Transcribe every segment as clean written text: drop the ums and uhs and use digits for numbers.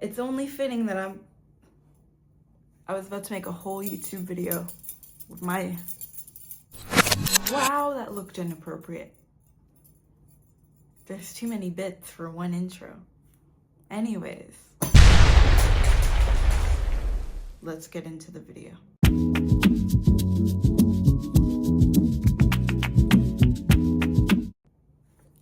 it's only fitting that I was about to make a whole YouTube video with my... Wow, that looked inappropriate. There's too many bits for one intro. Anyways, let's get into the video.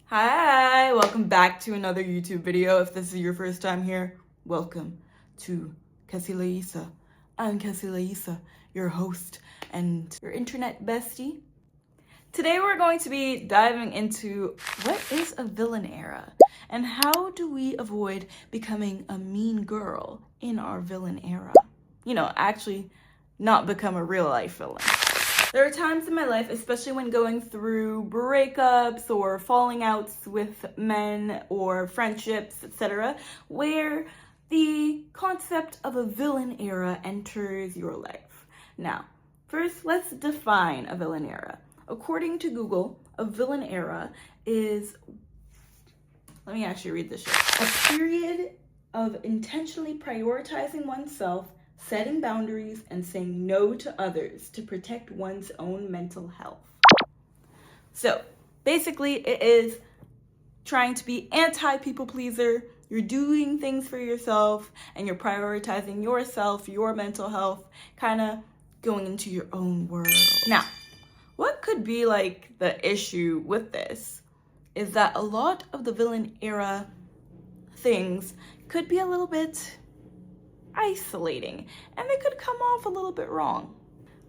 Hi, welcome back to another YouTube video. If this is your first time here, welcome to Kessylayssa. I'm Kessylayssa, your host and your internet bestie. Today we're going to be diving into what is a villain era and how do we avoid becoming a mean girl in our villain era. You know, actually not become a real life villain. There are times in my life, especially when going through breakups or falling outs with men or friendships, etc., where the concept of a villain era enters your life. Now, first, let's define a villain era. According to Google, a villain era is, let me actually read this shit. A period of intentionally prioritizing oneself, setting boundaries, and saying no to others to protect one's own mental health. So, basically, it is trying to be anti-people pleaser. You're doing things for yourself, and you're prioritizing yourself, your mental health, kind of going into your own world. Now, what could be like the issue with this is that a lot of the villain era things could be a little bit isolating and they could come off a little bit wrong.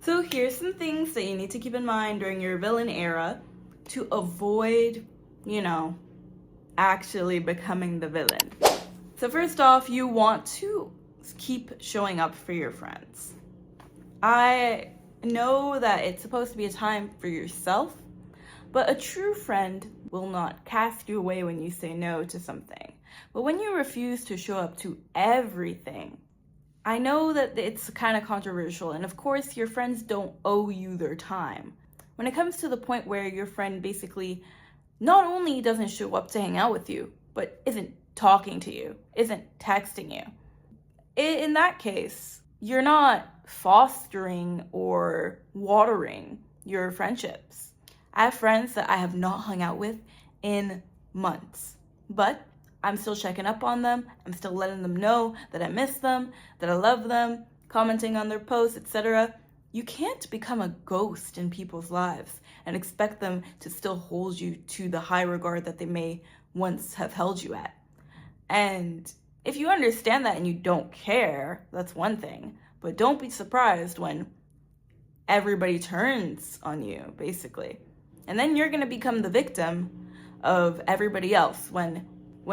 So here's some things that you need to keep in mind during your villain era to avoid, you know, actually becoming the villain. So first off, you want to keep showing up for your friends. I know that it's supposed to be a time for yourself, but a true friend will not cast you away when you say no to something. But when you refuse to show up to everything, I know that it's kind of controversial, and of course your friends don't owe you their time. When it comes to the point where your friend basically not only doesn't show up to hang out with you, but isn't talking to you, isn't texting you, in that case, you're not fostering or watering your friendships. I have friends that I have not hung out with in months, but I'm still checking up on them. I'm still letting them know that I miss them, that I love them, commenting on their posts, etc. You can't become a ghost in people's lives and expect them to still hold you to the high regard that they may once have held you at. And if you understand that and you don't care, that's one thing. But don't be surprised when everybody turns on you, basically. And then you're going to become the victim of everybody else when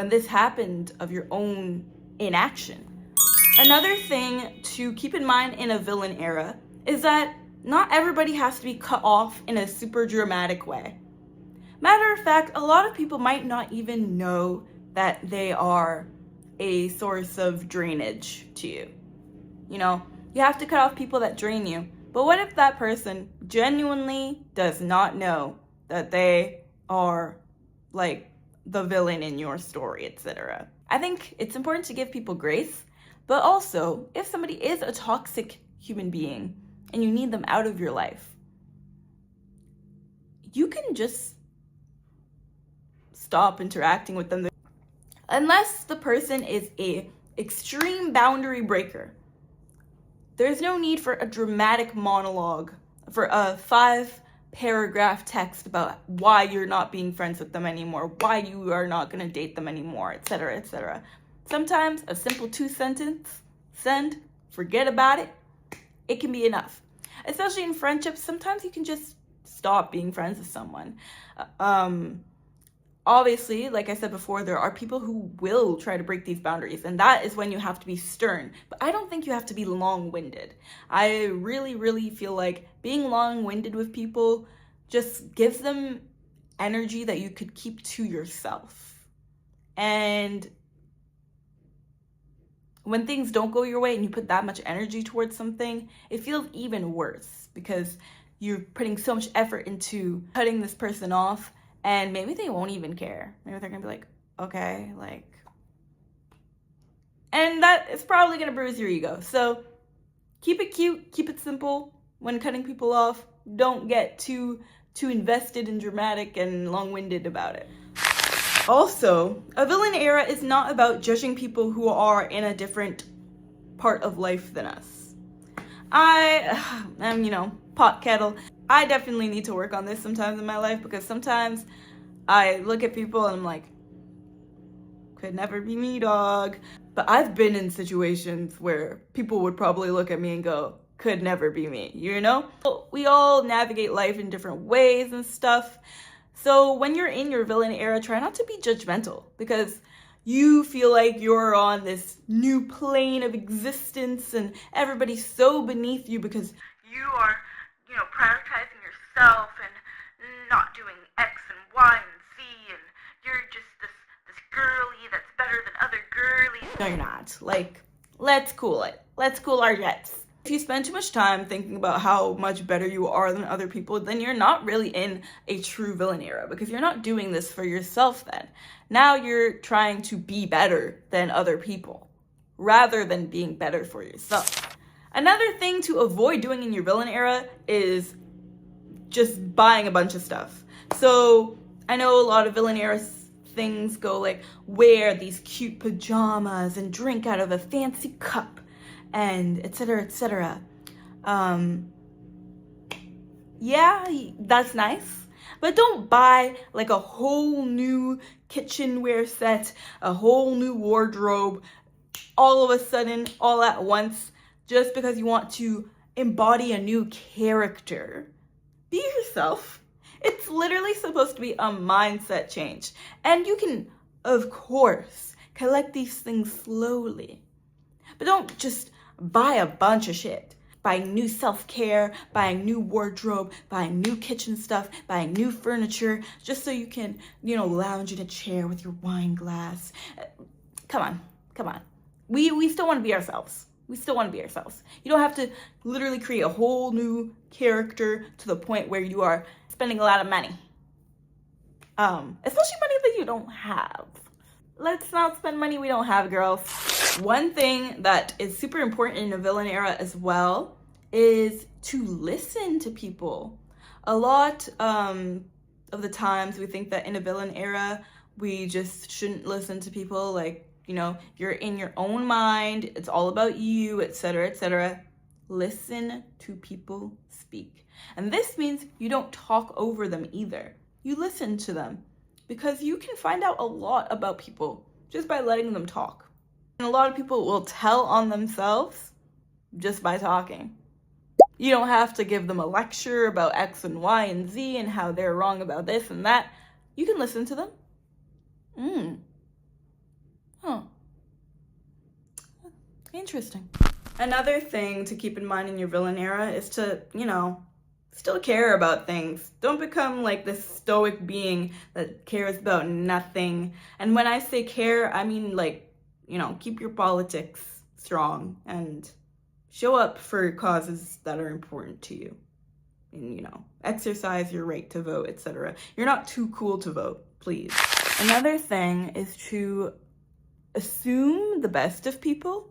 this happened of your own inaction. Another thing to keep in mind in a villain era is that not everybody has to be cut off in a super dramatic way. Matter of fact, a lot of people might not even know that they are a source of drainage to you. You know, you have to cut off people that drain you. But what if that person genuinely does not know that they are like the villain in your story, etc.? I think it's important to give people grace, but also if somebody is a toxic human being and you need them out of your life, you can just stop interacting with them. Unless the person is a extreme boundary breaker, there's no need for a dramatic monologue, for a 5-paragraph text about why you're not being friends with them anymore, why you are not going to date them anymore, etc., etc. Sometimes a simple 2-sentence, send, forget about it, it can be enough. Especially in friendships, sometimes you can just stop being friends with someone. Obviously, like I said before, there are people who will try to break these boundaries, and that is when you have to be stern. But I don't think you have to be long-winded. I really, really feel like being long-winded with people just gives them energy that you could keep to yourself. And when things don't go your way and you put that much energy towards something, it feels even worse because you're putting so much effort into cutting this person off. And maybe they won't even care. Maybe they're gonna be like, okay, like. And that is probably gonna bruise your ego. So keep it cute, keep it simple when cutting people off. Don't get too invested and dramatic and long-winded about it. Also, a villain era is not about judging people who are in a different part of life than us. I am, pot kettle. I definitely need to work on this sometimes in my life, because sometimes I look at people and I'm like, could never be me, dog. But I've been in situations where people would probably look at me and go, could never be me, We all navigate life in different ways and stuff. So when you're in your villain era, try not to be judgmental, because you feel like you're on this new plane of existence and everybody's so beneath you because you are, prioritizing yourself and not doing X and Y and Z, and you're just this girly that's better than other girlies. No, you're not. Like, let's cool it. Let's cool our jets. If you spend too much time thinking about how much better you are than other people, then you're not really in a true villain era, because you're not doing this for yourself then. Now you're trying to be better than other people, rather than being better for yourself. Another thing to avoid doing in your villain era is just buying a bunch of stuff. So I know a lot of villain era things go like, wear these cute pajamas and drink out of a fancy cup, and etc., etc. Yeah, that's nice, but don't buy like a whole new kitchenware set, a whole new wardrobe, all of a sudden, all at once, just because you want to embody a new character. Be yourself. It's literally supposed to be a mindset change, and you can, of course, collect these things slowly, but don't just buy a bunch of shit. Buying new self-care, buying new wardrobe, buying new kitchen stuff, buying new furniture, just so you can, lounge in a chair with your wine glass. Come on. We still want to be ourselves. We still want to be ourselves. You don't have to literally create a whole new character to the point where you are spending a lot of money. Especially money that you don't have. Let's not spend money we don't have, girls. One thing that is super important in a villain era as well is to listen to people. A lot of the times we think that in a villain era, we just shouldn't listen to people. Like, you're in your own mind. It's all about you, etc., etc. Listen to people speak. And this means you don't talk over them either. You listen to them, because you can find out a lot about people just by letting them talk. And a lot of people will tell on themselves just by talking. You don't have to give them a lecture about X and Y and Z and how they're wrong about this and that. You can listen to them. Interesting. Another thing to keep in mind in your villain era is to, still care about things. Don't become like this stoic being that cares about nothing. And when I say care, I mean like, keep your politics strong and show up for causes that are important to you. And, exercise your right to vote, etc. You're not too cool to vote, please. Another thing is to assume the best of people.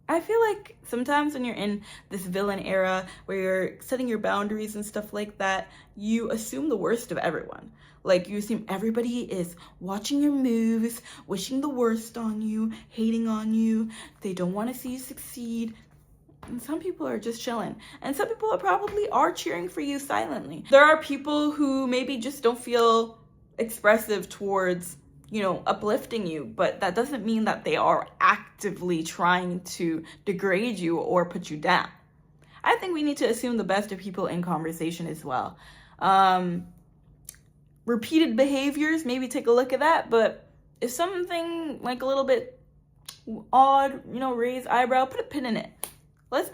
I feel like sometimes when you're in this villain era where you're setting your boundaries and stuff like that, you assume the worst of everyone. Like, you assume everybody is watching your moves, wishing the worst on you, hating on you. They don't want to see you succeed. And some people are just chilling. And some people probably are cheering for you silently. There are people who maybe just don't feel expressive towards uplifting you, but that doesn't mean that they are actively trying to degrade you or put you down. I think we need to assume the best of people in conversation as well. Repeated behaviors, maybe take a look at that, but if something like a little bit odd, raise eyebrow, put a pin in it. Let's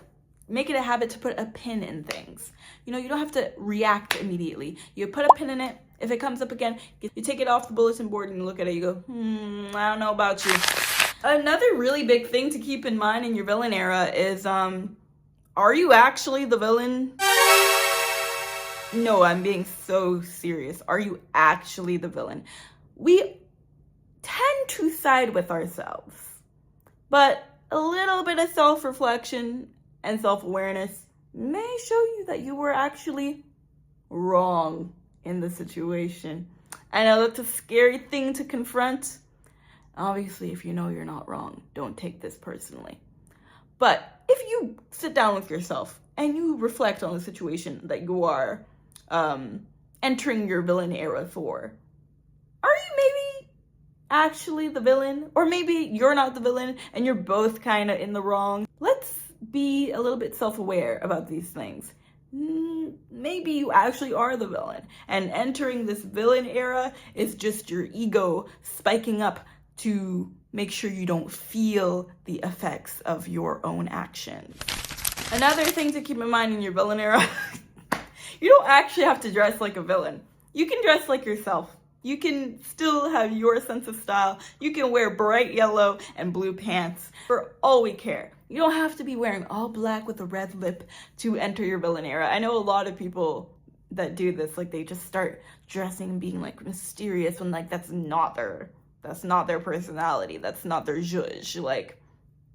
make it a habit to put a pin in things. You don't have to react immediately. You put a pin in it. If it comes up again, you take it off the bulletin board and you look at it, you go, I don't know about you. Another really big thing to keep in mind in your villain era is, are you actually the villain? No, I'm being so serious. Are you actually the villain? We tend to side with ourselves. But a little bit of self-reflection and self-awareness may show you that you were actually wrong in the situation. I know that's a scary thing to confront. Obviously, if you know you're not wrong, don't take this personally. But if you sit down with yourself and you reflect on the situation that you are entering your villain era for, are you maybe actually the villain? Or maybe you're not the villain and you're both kind of in the wrong? Let's be a little bit self-aware about these things. Maybe you actually are the villain, and entering this villain era is just your ego spiking up to make sure you don't feel the effects of your own actions. Another thing to keep in mind in your villain era, you don't actually have to dress like a villain. You can dress like yourself. You can still have your sense of style. You can wear bright yellow and blue pants for all we care. You don't have to be wearing all black with a red lip to enter your villain era. I know a lot of people that do this, like they just start dressing and being like mysterious when like that's not their personality. That's not their zhuzh. Like,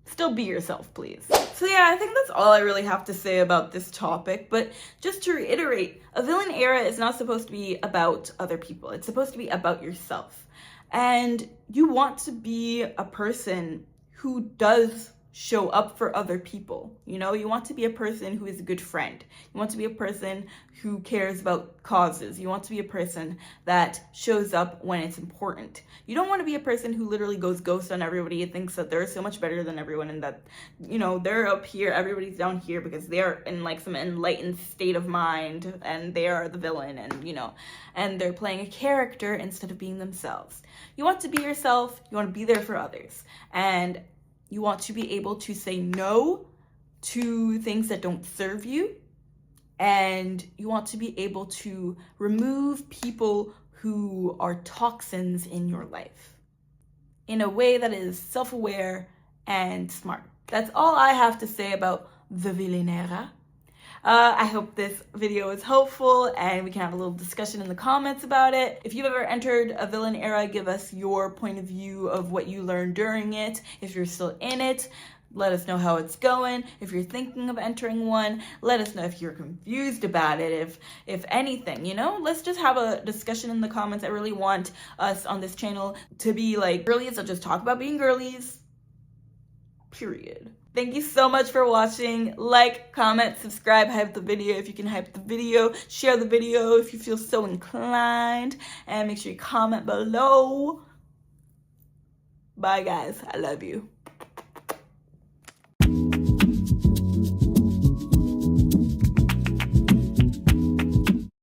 still be yourself, please. So yeah, I think that's all I really have to say about this topic. But just to reiterate, a villain era is not supposed to be about other people. It's supposed to be about yourself. And you want to be a person who does show up for other people. You know, you want to be a person who is a good friend. You want to be a person who cares about causes. You want to be a person that shows up when it's important. You don't want to be a person who literally goes ghost on everybody and thinks that they're so much better than everyone and that, you know, they're up here, everybody's down here because they're in like some enlightened state of mind and they are the villain and, you know, and they're playing a character instead of being themselves. You want to be yourself. You want to be there for others. And you want to be able to say no to things that don't serve you. And you want to be able to remove people who are toxins in your life in a way that is self-aware and smart. That's all I have to say about the villain era. I hope this video is helpful and we can have a little discussion in the comments about it. If you've ever entered a villain era, give us your point of view of what you learned during it. If you're still in it, let us know how it's going. If you're thinking of entering one, let us know if you're confused about it, if anything, you know? Let's just have a discussion in the comments. I really want us on this channel to be like girlies, so just talk about being girlies, period. Thank you so much for watching. Like, comment, subscribe, hype the video if you can hype the video. Share the video if you feel so inclined. And make sure you comment below. Bye guys, I love you.